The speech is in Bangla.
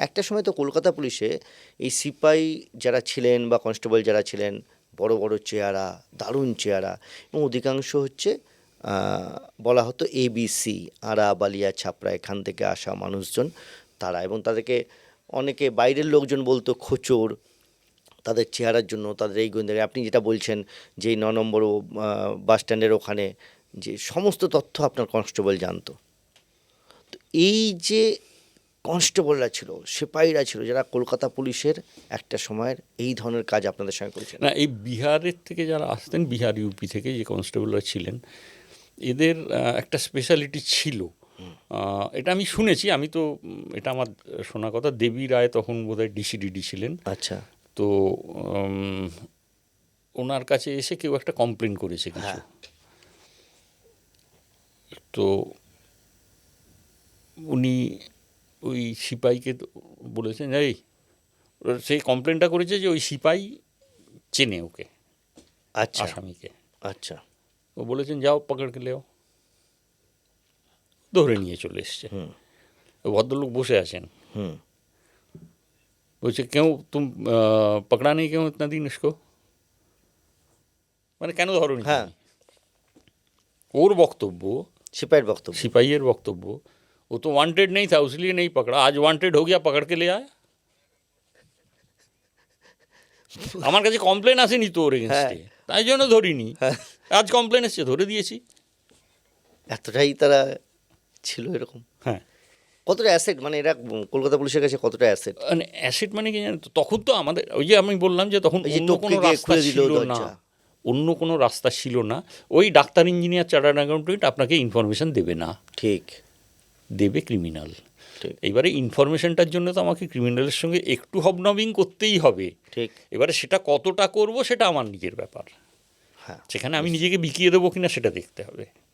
একটা সময় তো কলকাতা পুলিশে এই সিপাহি যারা ছিলেন বা কনস্টেবল যারা ছিলেন, বড় বড় চেহারা, দারুণ চেহারা, এবং অধিকাংশ হচ্ছে বলা হতো এবিসি, আরা বালিয়া ছাপড়া এখান থেকে আসা মানুষজন তারা, এবং তাদেরকে অনেকে বাইরের লোকজন বলতো খোচর, তাদের চেহারার জন্য, তাদের এই গোয়েন্দারি। আপনি যেটা বলছেন যে এই ৯ নম্বর বাস স্ট্যান্ডের ওখানে যে সমস্ত তথ্য আপনার কনস্টেবল জানতো, তো এই যে কনস্টেবলরা ছিল, সিপাহীরা ছিল, যারা কলকাতা পুলিশের একটা সময়ের এই ধরনের কাজ আপনাদের সঙ্গে করেছেন। না, এই বিহারের থেকে যারা আসতেন, বিহার ইউপি থেকে যে কনস্টেবলরা ছিলেন, এদের একটা স্পেশালিটি ছিল। এটা আমি শুনেছি, আমি তো এটা আমার শোনা কথা। দেবী রায় তখন বোধহয় ডিসিডিডি ছিলেন। আচ্ছা। তো ওনার কাছে এসে কেউ একটা কমপ্লেন করেছে কিছু। হ্যাঁ। তো উনি ওই সিপাহীকে বলেছেন, এই সেই কমপ্লেনটা করেছে যে ওই সিপাহী চেনে ওকে, আচ্ছা। আসামিকে। আচ্ছা। ও বলেছেন যাও পকড়কে লেও, ধরে নিয়ে চলে এসছে। হুম। ভদ্রলোক বসে আছেন, হুম। বলছে কেউ তুম পকড়া নেই কেউ ইতনা দিন इसको, মানে কেন ধরনি? হ্যাঁ। ওর বক্তব্য, সিপাহীর বক্তব্য। सिपाहियर वक्तव्य, वो तो वांटेड नहीं था इसलिए नहीं पकड़ा, आज वांटेड हो गया पकड़ के ले आया। আমার কাছে কমপ্লেন আসেনি তো ওর এগেনস্টে, তাই জন্য ধরিনি, আজ কমপ্লেন এসছে ধরে দিয়েছি। এতটাই তারা ছিল এরকম। হ্যাঁ, কতটা অ্যাসেট, মানে এরা কলকাতা পুলিশের কাছে কতটা অ্যাসেট? মানে অ্যাসিড মানে কি জানেন তো, তখন তো আমাদের ওই যে আমি বললাম যে তখন এই যে অন্য টপকে কোনো গিয়ে রাস্তা খুলে দিল ছিল না, দরজা। অন্য কোনো রাস্তা ছিল না। ওই ডাক্তার, ইঞ্জিনিয়ার, চার্টার্ড অ্যাকাউন্টেন্ট আপনাকে ইনফরমেশন দেবে না, ঠিক। দেবে ক্রিমিনাল। ঠিক। এবারে ইনফরমেশনটার জন্য তো আমাকে ক্রিমিনালের সঙ্গে একটু হবনবিং করতেই হবে। ঠিক। এবারে সেটা কতটা করব সেটা আমার নিজের ব্যাপার, হ্যাঁ। সেখানে আমি নিজেকে বিকিয়ে দেবো কিনা সেটা দেখতে হবে।